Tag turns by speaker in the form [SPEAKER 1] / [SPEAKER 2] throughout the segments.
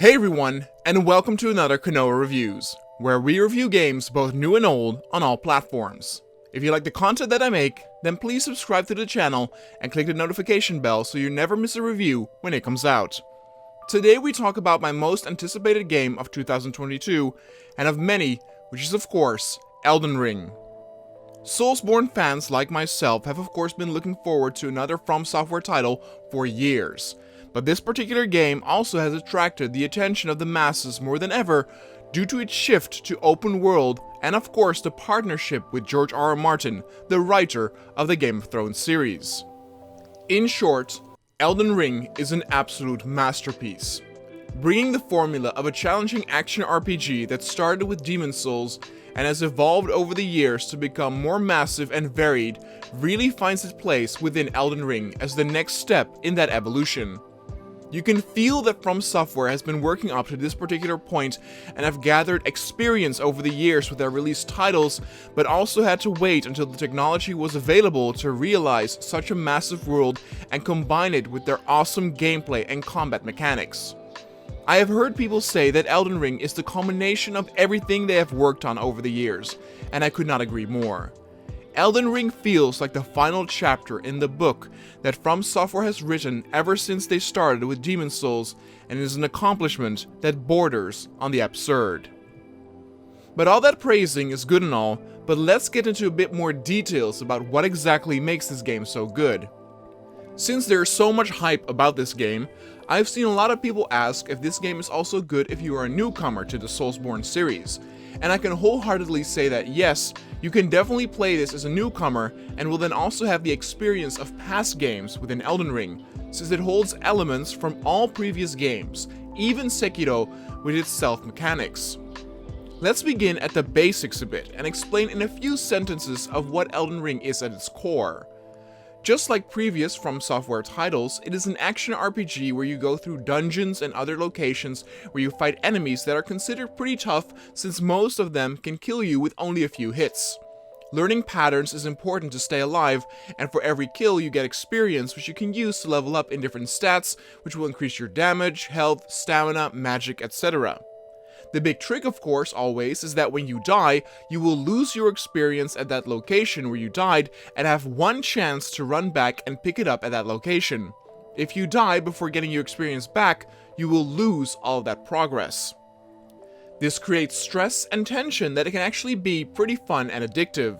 [SPEAKER 1] Hey everyone, and welcome to another Konoha Reviews, where we review games both new and old on all platforms. If you like the content that I make, then please subscribe to the channel and click the notification bell so you never miss a review when it comes out. Today we talk about my most anticipated game of 2022, and of many, which is of course, Elden Ring. Soulsborne fans like myself have of course been looking forward to another From Software title for years. But this particular game also has attracted the attention of the masses more than ever due to its shift to open world and of course the partnership with George R.R. Martin, the writer of the Game of Thrones series. In short, Elden Ring is an absolute masterpiece. Bringing the formula of a challenging action RPG that started with Demon Souls and has evolved over the years to become more massive and varied really finds its place within Elden Ring as the next step in that evolution. You can feel that From Software has been working up to this particular point and have gathered experience over the years with their released titles, but also had to wait until the technology was available to realize such a massive world and combine it with their awesome gameplay and combat mechanics. I have heard people say that Elden Ring is the culmination of everything they have worked on over the years, and I could not agree more. Elden Ring feels like the final chapter in the book that From Software has written ever since they started with Demon Souls, and is an accomplishment that borders on the absurd. But all that praising is good and all, but let's get into a bit more details about what exactly makes this game so good. Since there is so much hype about this game, I've seen a lot of people ask if this game is also good if you are a newcomer to the Soulsborne series, and I can wholeheartedly say that yes, you can definitely play this as a newcomer and will then also have the experience of past games within Elden Ring, since it holds elements from all previous games, even Sekiro with its stealth mechanics. Let's begin at the basics a bit and explain in a few sentences of what Elden Ring is at its core. Just like previous From Software titles, it is an action RPG where you go through dungeons and other locations where you fight enemies that are considered pretty tough since most of them can kill you with only a few hits. Learning patterns is important to stay alive, and for every kill you get experience which you can use to level up in different stats which will increase your damage, health, stamina, magic, etc. The big trick, of course, always, is that when you die, you will lose your experience at that location where you died and have one chance to run back and pick it up at that location. If you die before getting your experience back, you will lose all of that progress. This creates stress and tension that it can actually be pretty fun and addictive.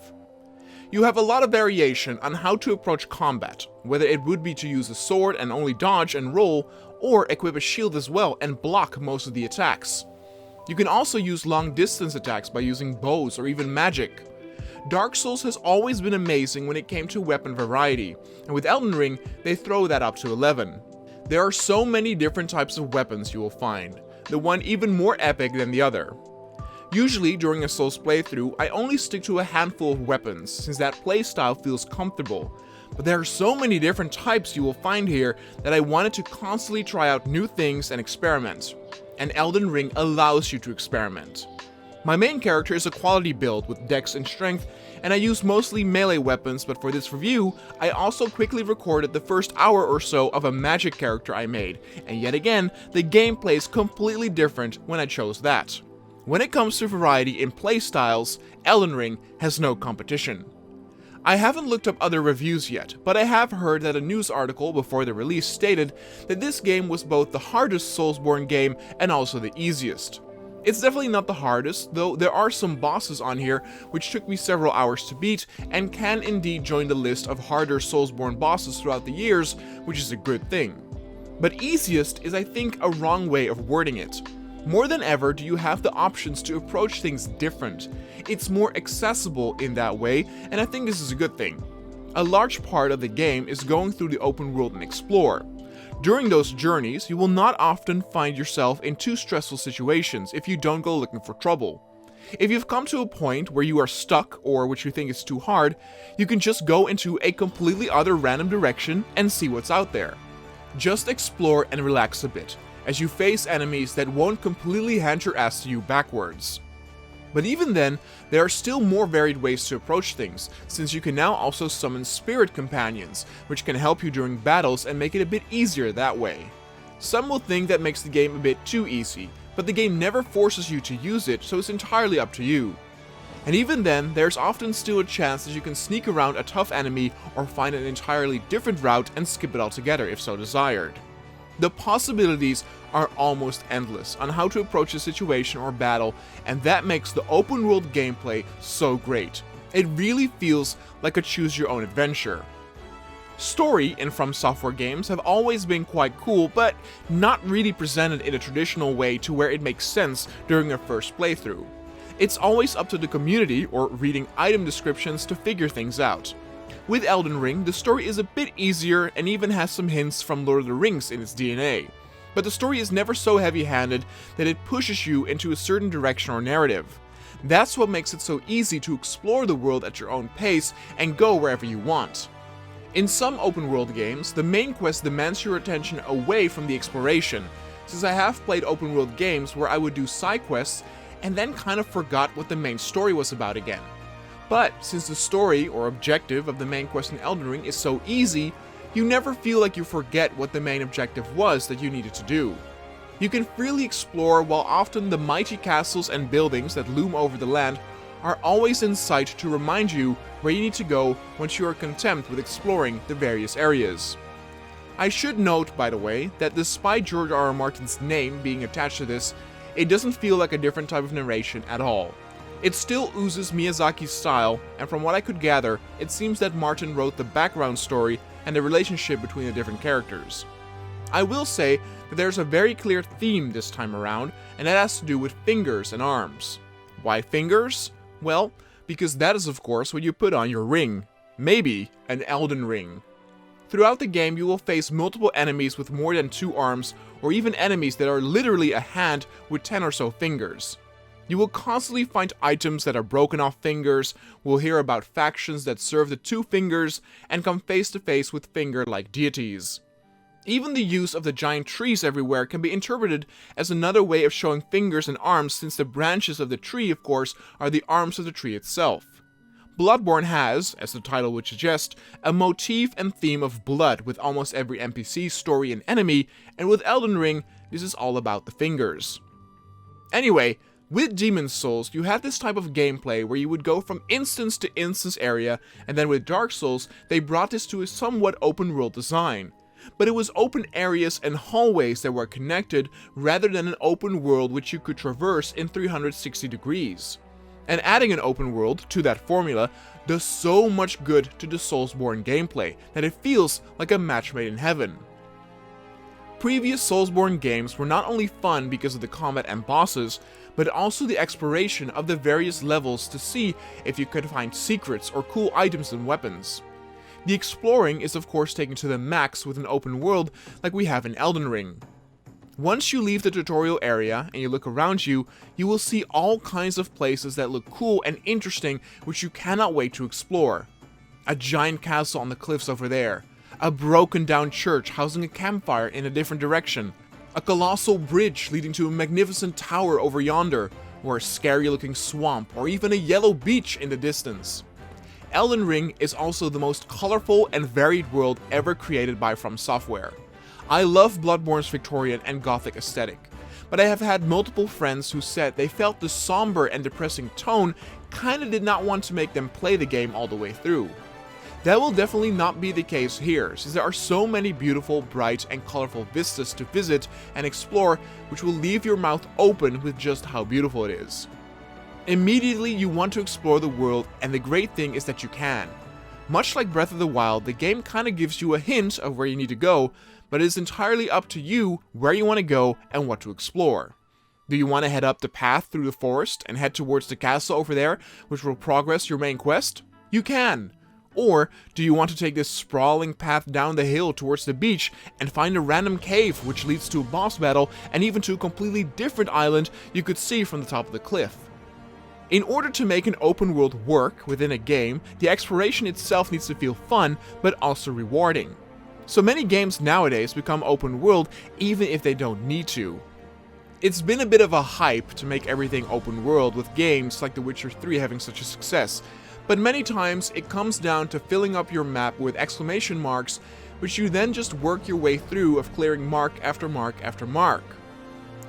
[SPEAKER 1] You have a lot of variation on how to approach combat, whether it would be to use a sword and only dodge and roll, or equip a shield as well and block most of the attacks. You can also use long-distance attacks by using bows or even magic. Dark Souls has always been amazing when it came to weapon variety, and with Elden Ring, they throw that up to 11. There are so many different types of weapons you will find, the one even more epic than the other. Usually, during a Souls playthrough, I only stick to a handful of weapons, since that playstyle feels comfortable. But there are so many different types you will find here that I wanted to constantly try out new things and experiment. And Elden Ring allows you to experiment. My main character is a quality build with dex and strength, and I use mostly melee weapons, but for this review, I also quickly recorded the first hour or so of a magic character I made, and yet again, the gameplay is completely different when I chose that. When it comes to variety in playstyles, Elden Ring has no competition. I haven't looked up other reviews yet, but I have heard that a news article before the release stated that this game was both the hardest Soulsborne game and also the easiest. It's definitely not the hardest, though there are some bosses on here which took me several hours to beat and can indeed join the list of harder Soulsborne bosses throughout the years, which is a good thing. But easiest is, I think, a wrong way of wording it. More than ever do you have the options to approach things different. It's more accessible in that way, and I think this is a good thing. A large part of the game is going through the open world and explore. During those journeys, you will not often find yourself in too stressful situations if you don't go looking for trouble. If you've come to a point where you are stuck or which you think is too hard, you can just go into a completely other random direction and see what's out there. Just explore and relax a bit, as you face enemies that won't completely hand your ass to you backwards. But even then, there are still more varied ways to approach things, since you can now also summon spirit companions, which can help you during battles and make it a bit easier that way. Some will think that makes the game a bit too easy, but the game never forces you to use it, so it's entirely up to you. And even then, there's often still a chance that you can sneak around a tough enemy or find an entirely different route and skip it altogether if so desired. The possibilities are almost endless on how to approach a situation or battle, and that makes the open world gameplay so great. It really feels like a choose your own adventure. Story in From Software games have always been quite cool, but not really presented in a traditional way to where it makes sense during your first playthrough. It's always up to the community or reading item descriptions to figure things out. With Elden Ring, the story is a bit easier and even has some hints from Lord of the Rings in its DNA. But the story is never so heavy-handed that it pushes you into a certain direction or narrative. That's what makes it so easy to explore the world at your own pace and go wherever you want. In some open world games, the main quest demands your attention away from the exploration, since I have played open world games where I would do side quests and then kind of forgot what the main story was about again. But since the story or objective of the main quest in Elden Ring is so easy, you never feel like you forget what the main objective was that you needed to do. You can freely explore while often the mighty castles and buildings that loom over the land are always in sight to remind you where you need to go once you are content with exploring the various areas. I should note, by the way, that despite George R.R. Martin's name being attached to this, it doesn't feel like a different type of narration at all. It still oozes Miyazaki's style, and from what I could gather, it seems that Martin wrote the background story and the relationship between the different characters. I will say that there's a very clear theme this time around, and that has to do with fingers and arms. Why fingers? Well, because that is of course what you put on your ring. Maybe an Elden Ring. Throughout the game you will face multiple enemies with more than 2 arms, or even enemies that are literally a hand with 10 or so fingers. You will constantly find items that are broken off fingers, will hear about factions that serve the 2 fingers, and come face to face with finger-like deities. Even the use of the giant trees everywhere can be interpreted as another way of showing fingers and arms, since the branches of the tree, of course, are the arms of the tree itself. Bloodborne has, as the title would suggest, a motif and theme of blood with almost every NPC, story, and enemy, and with Elden Ring, this is all about the fingers. Anyway, with Demon's Souls, you have this type of gameplay where you would go from instance to instance area, and then with Dark Souls, they brought this to a somewhat open world design. But it was open areas and hallways that were connected rather than an open world which you could traverse in 360 degrees. And adding an open world to that formula does so much good to the Soulsborne gameplay that it feels like a match made in heaven. Previous Soulsborne games were not only fun because of the combat and bosses, but also the exploration of the various levels to see if you could find secrets or cool items and weapons. The exploring is of course taken to the max with an open world like we have in Elden Ring. Once you leave the tutorial area and you look around you, you will see all kinds of places that look cool and interesting which you cannot wait to explore. A giant castle on the cliffs over there, a broken down church housing a campfire in a different direction, a colossal bridge leading to a magnificent tower over yonder, or a scary looking swamp, or even a yellow beach in the distance. Elden Ring is also the most colorful and varied world ever created by From Software. I love Bloodborne's Victorian and Gothic aesthetic, but I have had multiple friends who said they felt the somber and depressing tone kinda did not want to make them play the game all the way through. That will definitely not be the case here, since there are so many beautiful, bright, and colorful vistas to visit and explore which will leave your mouth open with just how beautiful it is. Immediately you want to explore the world, and the great thing is that you can. Much like Breath of the Wild, the game kinda gives you a hint of where you need to go, but it is entirely up to you where you want to go and what to explore. Do you want to head up the path through the forest and head towards the castle over there, which will progress your main quest? You can. Or do you want to take this sprawling path down the hill towards the beach and find a random cave which leads to a boss battle and even to a completely different island you could see from the top of the cliff? In order to make an open world work within a game, the exploration itself needs to feel fun but also rewarding. So many games nowadays become open world even if they don't need to. It's been a bit of a hype to make everything open world with games like The Witcher 3 having such a success, but many times it comes down to filling up your map with exclamation marks which you then just work your way through of clearing mark after mark after mark.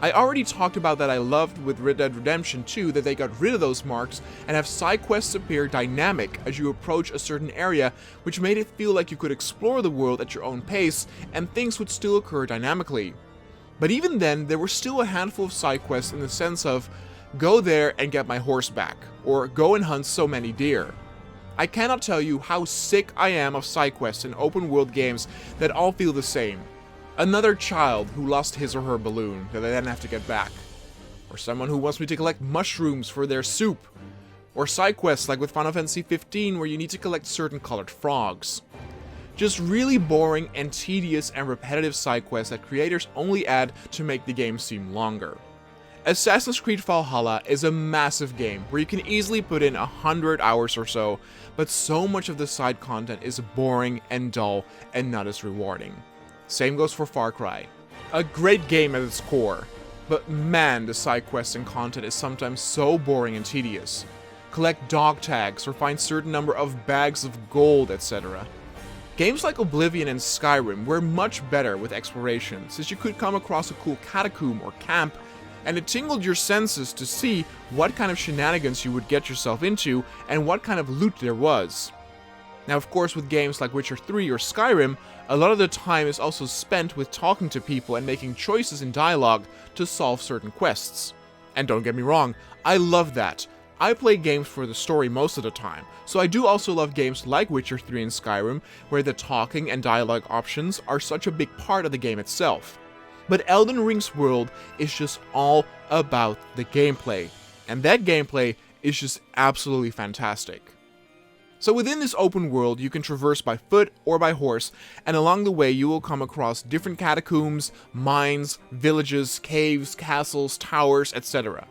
[SPEAKER 1] I already talked about that I loved with Red Dead Redemption 2 that they got rid of those marks and have side quests appear dynamic as you approach a certain area, which made it feel like you could explore the world at your own pace and things would still occur dynamically. But even then, there were still a handful of side quests in the sense of, go there and get my horse back, or go and hunt so many deer. I cannot tell you how sick I am of side quests in open world games that all feel the same. Another child who lost his or her balloon that I then have to get back. Or someone who wants me to collect mushrooms for their soup. Or side quests like with Final Fantasy 15 where you need to collect certain colored frogs. Just really boring and tedious and repetitive side quests that creators only add to make the game seem longer. Assassin's Creed Valhalla is a massive game where you can easily put in 100 hours or so, but so much of the side content is boring and dull and not as rewarding. Same goes for Far Cry. A great game at its core, but man, the side quests and content is sometimes so boring and tedious. Collect dog tags or find certain number of bags of gold, etc. Games like Oblivion and Skyrim were much better with exploration, since you could come across a cool catacomb or camp, and it tingled your senses to see what kind of shenanigans you would get yourself into and what kind of loot there was. Now, of course, with games like Witcher 3 or Skyrim, a lot of the time is also spent with talking to people and making choices in dialogue to solve certain quests. And don't get me wrong, I love that. I play games for the story most of the time, so I do also love games like Witcher 3 and Skyrim, where the talking and dialogue options are such a big part of the game itself. But Elden Ring's world is just all about the gameplay, and that gameplay is just absolutely fantastic. So within this open world, you can traverse by foot or by horse, and along the way you will come across different catacombs, mines, villages, caves, castles, towers, etc.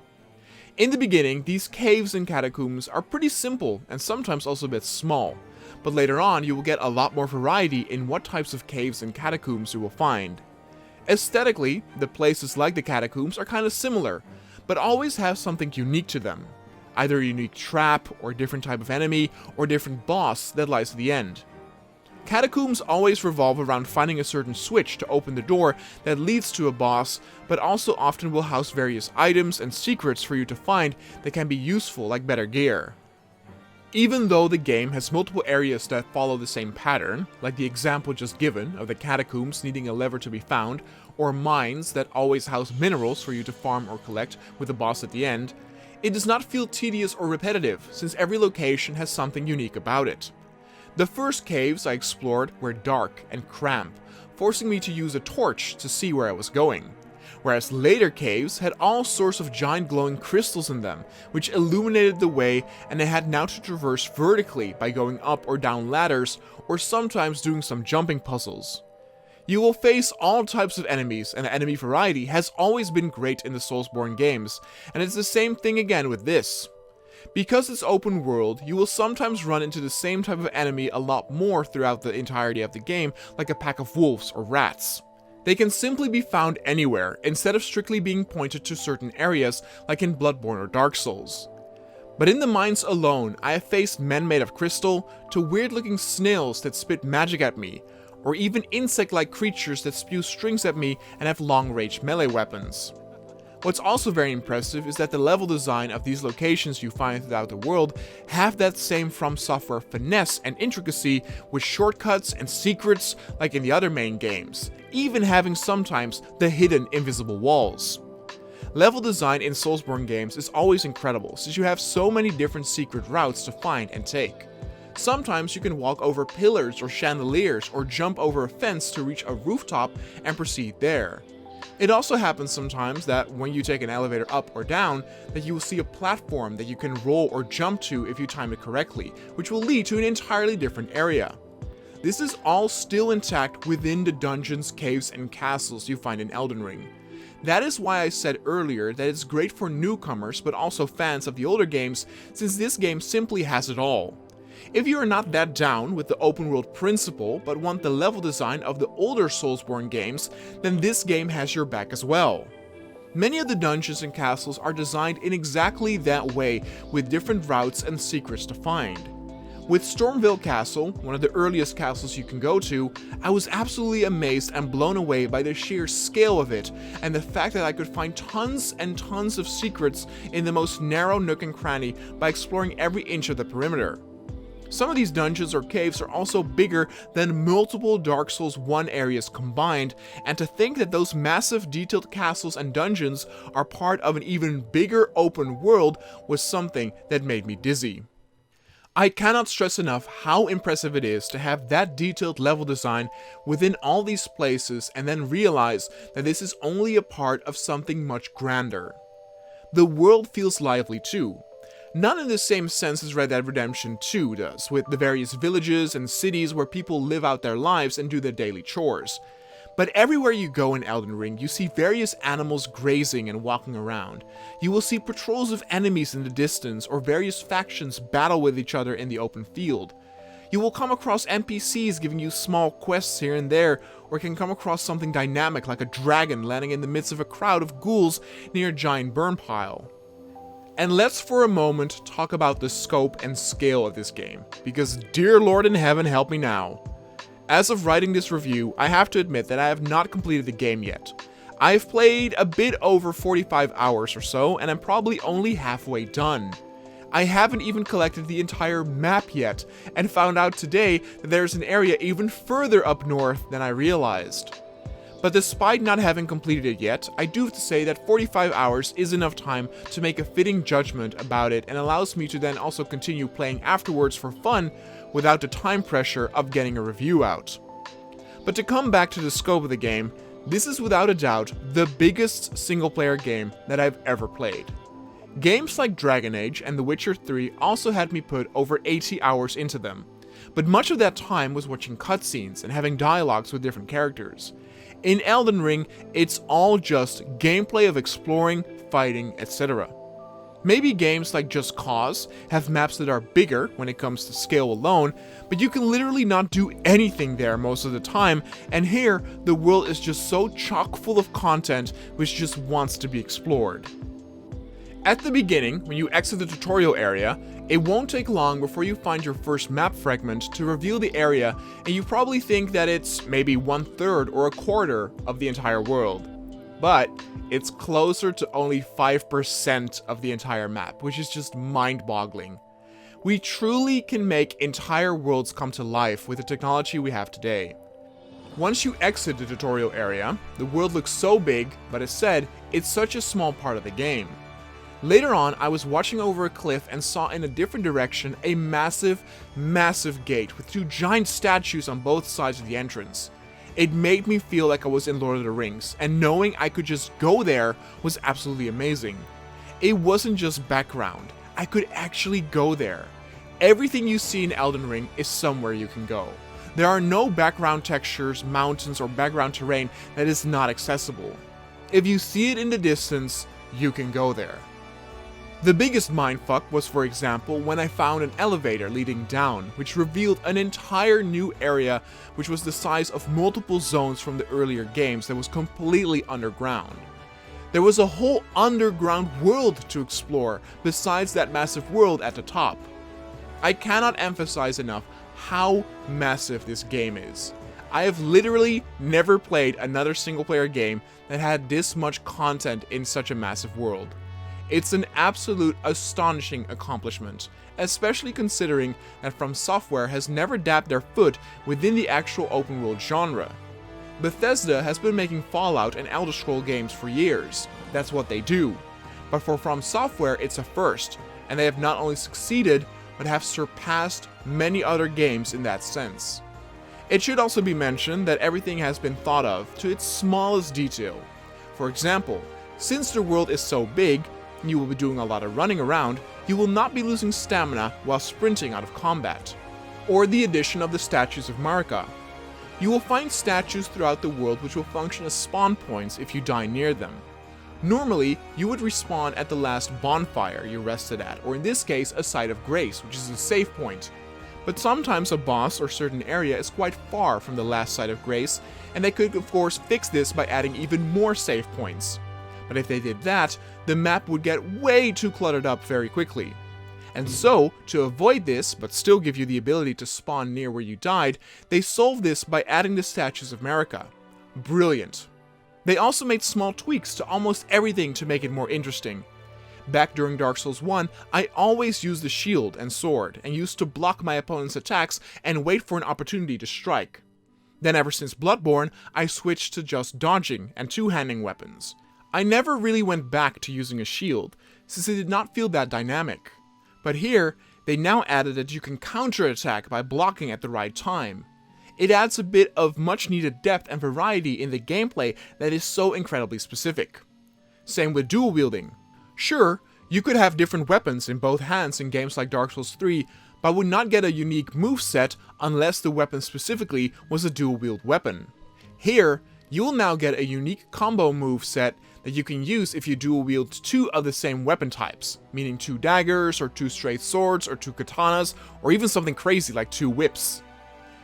[SPEAKER 1] In the beginning, these caves and catacombs are pretty simple and sometimes also a bit small, but later on you will get a lot more variety in what types of caves and catacombs you will find. Aesthetically, the places like the catacombs are kind of similar, but always have something unique to them. Either a unique trap, or a different type of enemy, or different boss that lies at the end. Catacombs always revolve around finding a certain switch to open the door that leads to a boss, but also often will house various items and secrets for you to find that can be useful, like better gear. Even though the game has multiple areas that follow the same pattern, like the example just given of the catacombs needing a lever to be found, or mines that always house minerals for you to farm or collect with a boss at the end, it does not feel tedious or repetitive, since every location has something unique about it. The first caves I explored were dark and cramped, forcing me to use a torch to see where I was going, whereas later caves had all sorts of giant glowing crystals in them, which illuminated the way, and I had now to traverse vertically by going up or down ladders, or sometimes doing some jumping puzzles. You will face all types of enemies, and the enemy variety has always been great in the Soulsborne games, and it's the same thing again with this. Because it's open world, you will sometimes run into the same type of enemy a lot more throughout the entirety of the game, like a pack of wolves or rats. They can simply be found anywhere, instead of strictly being pointed to certain areas, like in Bloodborne or Dark Souls. But in the mines alone, I have faced men made of crystal, to weird-looking snails that spit magic at me, or even insect-like creatures that spew strings at me and have long-range melee weapons. What's also very impressive is that the level design of these locations you find throughout the world have that same From Software finesse and intricacy with shortcuts and secrets like in the other main games, even having sometimes the hidden invisible walls. Level design in Soulsborne games is always incredible, since you have so many different secret routes to find and take. Sometimes you can walk over pillars or chandeliers or jump over a fence to reach a rooftop and proceed there. It also happens sometimes that when you take an elevator up or down, that you will see a platform that you can roll or jump to if you time it correctly, which will lead to an entirely different area. This is all still intact within the dungeons, caves, and castles you find in Elden Ring. That is why I said earlier that it's great for newcomers but also fans of the older games, since this game simply has it all. If you are not that down with the open world principle but want the level design of the older Soulsborne games, then this game has your back as well. Many of the dungeons and castles are designed in exactly that way, with different routes and secrets to find. With Stormville Castle, one of the earliest castles you can go to, I was absolutely amazed and blown away by the sheer scale of it, and the fact that I could find tons and tons of secrets in the most narrow nook and cranny by exploring every inch of the perimeter. Some of these dungeons or caves are also bigger than multiple Dark Souls 1 areas combined, and to think that those massive detailed castles and dungeons are part of an even bigger open world was something that made me dizzy. I cannot stress enough how impressive it is to have that detailed level design within all these places and then realize that this is only a part of something much grander. The world feels lively too. Not in the same sense as Red Dead Redemption 2 does, with the various villages and cities where people live out their lives and do their daily chores. But everywhere you go in Elden Ring, you see various animals grazing and walking around. You will see patrols of enemies in the distance, or various factions battle with each other in the open field. You will come across NPCs giving you small quests here and there, or can come across something dynamic like a dragon landing in the midst of a crowd of ghouls near a giant burn pile. And let's for a moment talk about the scope and scale of this game, because dear Lord in heaven help me now. As of writing this review, I have to admit that I have not completed the game yet. I've played a bit over 45 hours or so, and I'm probably only halfway done. I haven't even collected the entire map yet, and found out today that there's an area even further up north than I realized. But despite not having completed it yet, I do have to say that 45 hours is enough time to make a fitting judgment about it and allows me to then also continue playing afterwards for fun without the time pressure of getting a review out. But to come back to the scope of the game, this is without a doubt the biggest single-player game that I've ever played. Games like Dragon Age and The Witcher 3 also had me put over 80 hours into them, but much of that time was watching cutscenes and having dialogues with different characters. In Elden Ring, it's all just gameplay of exploring, fighting, etc. Maybe games like Just Cause have maps that are bigger when it comes to scale alone, but you can literally not do anything there most of the time, and here, the world is just so chock full of content which just wants to be explored. At the beginning, when you exit the tutorial area, it won't take long before you find your first map fragment to reveal the area, and you probably think that it's maybe 1/3 or 1/4 of the entire world. But it's closer to only 5% of the entire map, which is just mind-boggling. We truly can make entire worlds come to life with the technology we have today. Once you exit the tutorial area, the world looks so big, but as said, it's such a small part of the game. Later on, I was watching over a cliff and saw in a different direction a massive, massive gate with 2 giant statues on both sides of the entrance. It made me feel like I was in Lord of the Rings, and knowing I could just go there was absolutely amazing. It wasn't just background, I could actually go there. Everything you see in Elden Ring is somewhere you can go. There are no background textures, mountains, or background terrain that is not accessible. If you see it in the distance, you can go there. The biggest mindfuck was, for example, when I found an elevator leading down, which revealed an entire new area which was the size of multiple zones from the earlier games that was completely underground. There was a whole underground world to explore besides that massive world at the top. I cannot emphasize enough how massive this game is. I have literally never played another single-player game that had this much content in such a massive world. It's an absolute astonishing accomplishment, especially considering that From Software has never dabbed their foot within the actual open world genre. Bethesda has been making Fallout and Elder Scrolls games for years, that's what they do. But for From Software it's a first, and they have not only succeeded, but have surpassed many other games in that sense. It should also be mentioned that everything has been thought of to its smallest detail. For example, since the world is so big, you will be doing a lot of running around, you will not be losing stamina while sprinting out of combat. Or the addition of the statues of Marika. You will find statues throughout the world which will function as spawn points if you die near them. Normally, you would respawn at the last bonfire you rested at, or in this case, a site of grace, which is a save point. But sometimes a boss or certain area is quite far from the last site of grace, and they could of course fix this by adding even more save points. But if they did that, the map would get way too cluttered up very quickly. And so, to avoid this, but still give you the ability to spawn near where you died, they solved this by adding the Statues of Marika. Brilliant. They also made small tweaks to almost everything to make it more interesting. Back during Dark Souls 1, I always used the shield and sword, and used to block my opponent's attacks and wait for an opportunity to strike. Then ever since Bloodborne, I switched to just dodging and two-handing weapons. I never really went back to using a shield, since it did not feel that dynamic. But here, they now added that you can counterattack by blocking at the right time. It adds a bit of much needed depth and variety in the gameplay that is so incredibly specific. Same with dual wielding. Sure, you could have different weapons in both hands in games like Dark Souls 3, but would not get a unique moveset unless the weapon specifically was a dual wield weapon. Here, you will now get a unique combo moveset that you can use if you dual wield two of the same weapon types, meaning two daggers, or two straight swords, or two katanas, or even something crazy like two whips.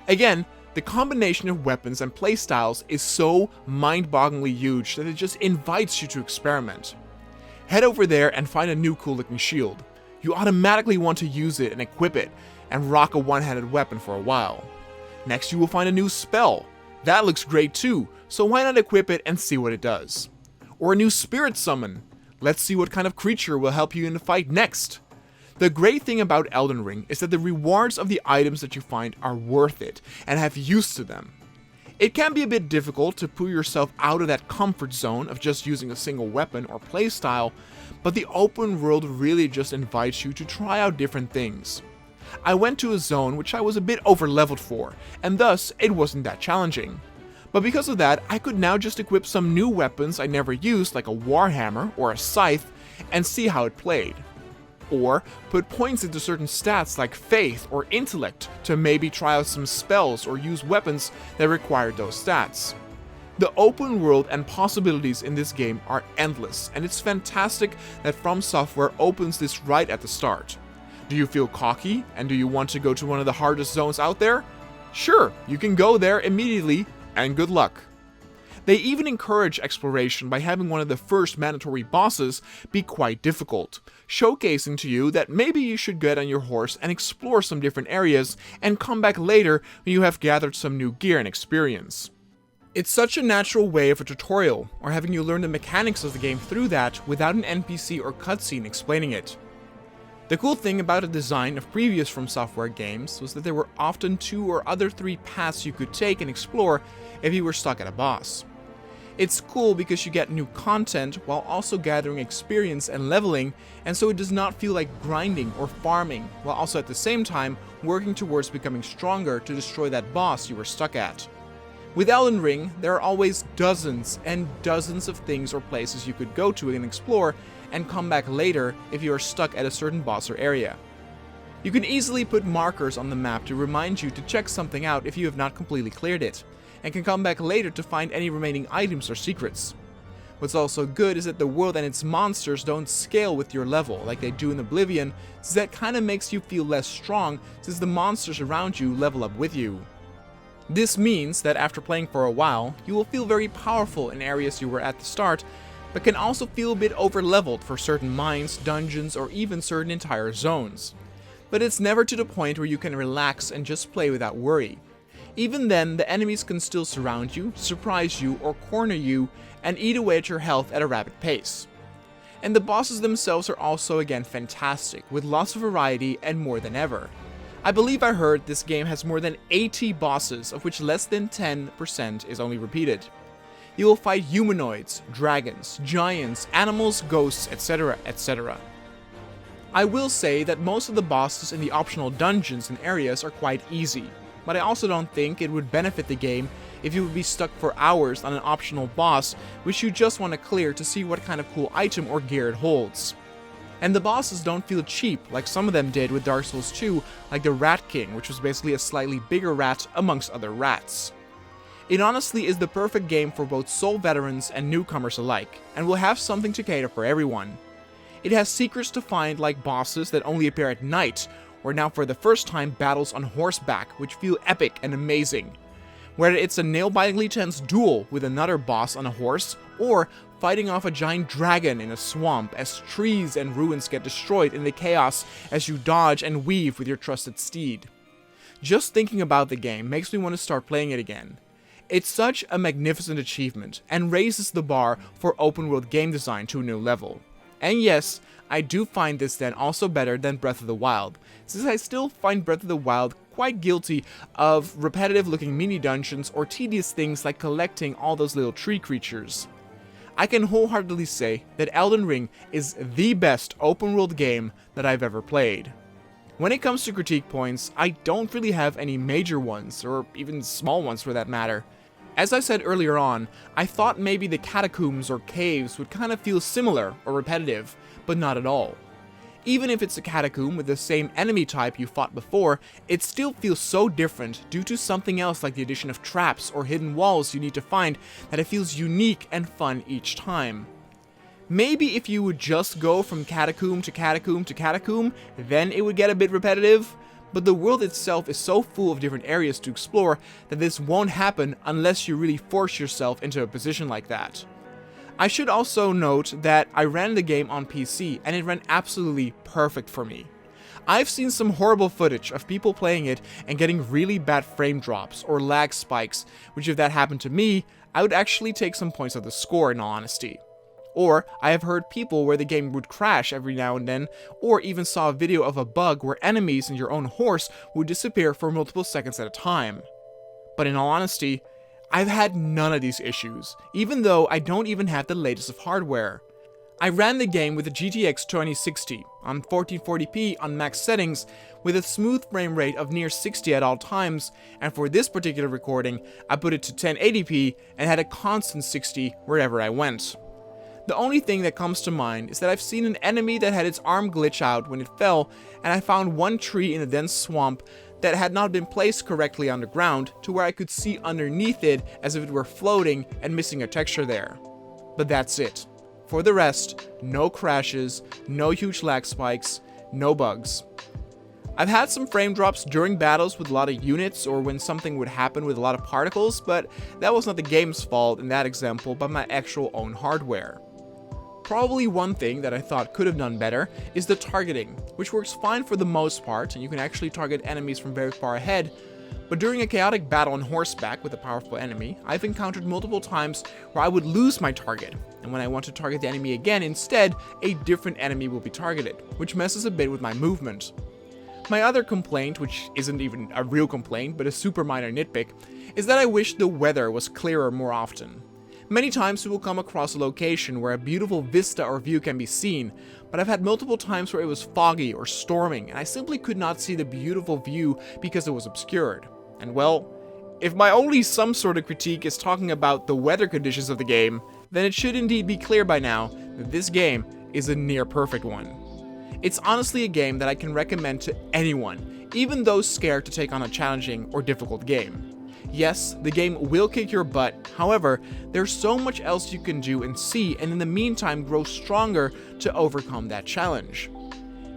[SPEAKER 1] Again, the combination of weapons and playstyles is so mind-bogglingly huge that it just invites you to experiment. Head over there and find a new cool looking shield. You automatically want to use it and equip it, and rock a one-handed weapon for a while. Next you will find a new spell. That looks great too, so why not equip it and see what it does? Or a new spirit summon. Let's see what kind of creature will help you in the fight next. The great thing about Elden Ring is that the rewards of the items that you find are worth it, and have use to them. It can be a bit difficult to pull yourself out of that comfort zone of just using a single weapon or playstyle, but the open world really just invites you to try out different things. I went to a zone which I was a bit over-leveled for, and thus it wasn't that challenging. But because of that, I could now just equip some new weapons I never used, like a warhammer or a scythe, and see how it played. Or put points into certain stats like faith or intellect to maybe try out some spells or use weapons that required those stats. The open world and possibilities in this game are endless, and it's fantastic that From Software opens this right at the start. Do you feel cocky, and do you want to go to one of the hardest zones out there? Sure, you can go there immediately, and good luck. They even encourage exploration by having one of the first mandatory bosses be quite difficult, showcasing to you that maybe you should get on your horse and explore some different areas and come back later when you have gathered some new gear and experience. It's such a natural way of a tutorial, or having you learn the mechanics of the game through that without an NPC or cutscene explaining it. The cool thing about the design of previous From Software games was that there were often 2 or other 3 paths you could take and explore if you were stuck at a boss. It's cool because you get new content while also gathering experience and leveling, and so it does not feel like grinding or farming, while also at the same time working towards becoming stronger to destroy that boss you were stuck at. With Elden Ring, there are always dozens and dozens of things or places you could go to and explore, and come back later if you are stuck at a certain boss or area. You can easily put markers on the map to remind you to check something out if you have not completely cleared it, and can come back later to find any remaining items or secrets. What's also good is that the world and its monsters don't scale with your level like they do in Oblivion, so that kinda makes you feel less strong since the monsters around you level up with you. This means that after playing for a while, you will feel very powerful in areas you were at the start, but can also feel a bit over-leveled for certain mines, dungeons, or even certain entire zones. But it's never to the point where you can relax and just play without worry. Even then, the enemies can still surround you, surprise you, or corner you, and eat away at your health at a rapid pace. And the bosses themselves are also again fantastic, with lots of variety and more than ever. I believe I heard this game has more than 80 bosses, of which less than 10% is only repeated. You will fight humanoids, dragons, giants, animals, ghosts, etc., etc. I will say that most of the bosses in the optional dungeons and areas are quite easy, but I also don't think it would benefit the game if you would be stuck for hours on an optional boss which you just want to clear to see what kind of cool item or gear it holds. And the bosses don't feel cheap like some of them did with Dark Souls 2, like the Rat King, which was basically a slightly bigger rat amongst other rats. It honestly is the perfect game for both Soul veterans and newcomers alike, and will have something to cater for everyone. It has secrets to find like bosses that only appear at night, or now for the first time battles on horseback which feel epic and amazing. Whether it's a nail-bitingly tense duel with another boss on a horse, or fighting off a giant dragon in a swamp as trees and ruins get destroyed in the chaos as you dodge and weave with your trusted steed. Just thinking about the game makes me want to start playing it again. It's such a magnificent achievement and raises the bar for open world game design to a new level. And yes, I do find this then also better than Breath of the Wild, since I still find Breath of the Wild quite guilty of repetitive looking mini dungeons or tedious things like collecting all those little tree creatures. I can wholeheartedly say that Elden Ring is the best open world game that I've ever played. When it comes to critique points, I don't really have any major ones, or even small ones for that matter. As I said earlier on, I thought maybe the catacombs or caves would kind of feel similar or repetitive, but not at all. Even if it's a catacomb with the same enemy type you fought before, it still feels so different due to something else like the addition of traps or hidden walls you need to find that it feels unique and fun each time. Maybe if you would just go from catacomb to catacomb to catacomb, then it would get a bit repetitive, but the world itself is so full of different areas to explore that this won't happen unless you really force yourself into a position like that. I should also note that I ran the game on PC and it ran absolutely perfect for me. I've seen some horrible footage of people playing it and getting really bad frame drops or lag spikes, which if that happened to me, I would actually take some points of the score in all honesty. Or I have heard people where the game would crash every now and then, or even saw a video of a bug where enemies and your own horse would disappear for multiple seconds at a time. But in all honesty, I've had none of these issues, even though I don't even have the latest of hardware. I ran the game with a GTX 2060 on 1440p on max settings with a smooth frame rate of near 60 at all times, and for this particular recording, I put it to 1080p and had a constant 60 wherever I went. The only thing that comes to mind is that I've seen an enemy that had its arm glitch out when it fell, and I found one tree in a dense swamp that had not been placed correctly underground to where I could see underneath it as if it were floating and missing a texture there. But that's it. For the rest, no crashes, no huge lag spikes, no bugs. I've had some frame drops during battles with a lot of units or when something would happen with a lot of particles, but that was not the game's fault in that example, but my actual own hardware. Probably one thing that I thought could have done better is the targeting, which works fine for the most part, and you can actually target enemies from very far ahead, but during a chaotic battle on horseback with a powerful enemy, I've encountered multiple times where I would lose my target, and when I want to target the enemy again, instead, a different enemy will be targeted, which messes a bit with my movement. My other complaint, which isn't even a real complaint, but a super minor nitpick, is that I wish the weather was clearer more often. Many times we will come across a location where a beautiful vista or view can be seen, but I've had multiple times where it was foggy or storming and I simply could not see the beautiful view because it was obscured. And well, if my only some sort of critique is talking about the weather conditions of the game, then it should indeed be clear by now that this game is a near perfect one. It's honestly a game that I can recommend to anyone, even those scared to take on a challenging or difficult game. Yes, the game will kick your butt, however, there's so much else you can do and see, and in the meantime grow stronger to overcome that challenge.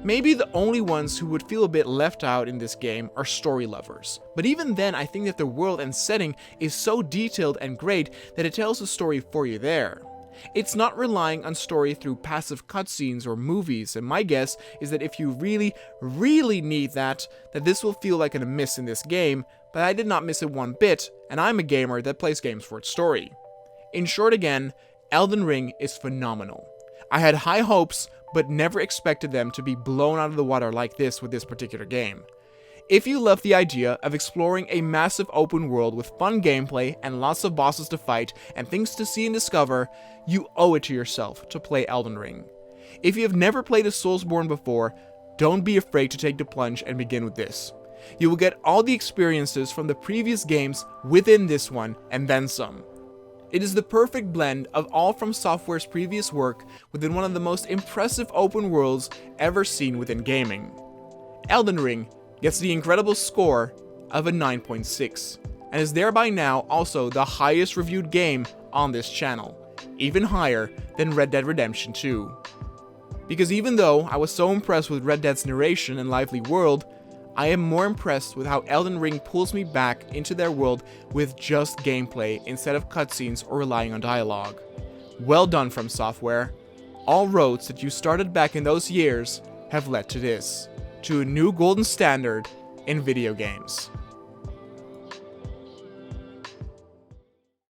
[SPEAKER 1] Maybe the only ones who would feel a bit left out in this game are story lovers, but even then I think that the world and setting is so detailed and great that it tells a story for you there. It's not relying on story through passive cutscenes or movies, and my guess is that if you really need that this will feel like a miss in this game, but I did not miss it one bit, and I'm a gamer that plays games for its story. In short again, Elden Ring is phenomenal. I had high hopes, but never expected them to be blown out of the water like this with this particular game. If you love the idea of exploring a massive open world with fun gameplay and lots of bosses to fight and things to see and discover, you owe it to yourself to play Elden Ring. If you have never played a Soulsborne before, don't be afraid to take the plunge and begin with this. You will get all the experiences from the previous games within this one and then some. It is the perfect blend of all from Software's previous work within one of the most impressive open worlds ever seen within gaming. Elden Ring gets the incredible score of a 9.6, and is thereby now also the highest reviewed game on this channel, even higher than Red Dead Redemption 2. Because even though I was so impressed with Red Dead's narration and lively world, I am more impressed with how Elden Ring pulls me back into their world with just gameplay instead of cutscenes or relying on dialogue. Well done, From Software. All roads that you started back in those years have led to this, to a new golden standard in video games.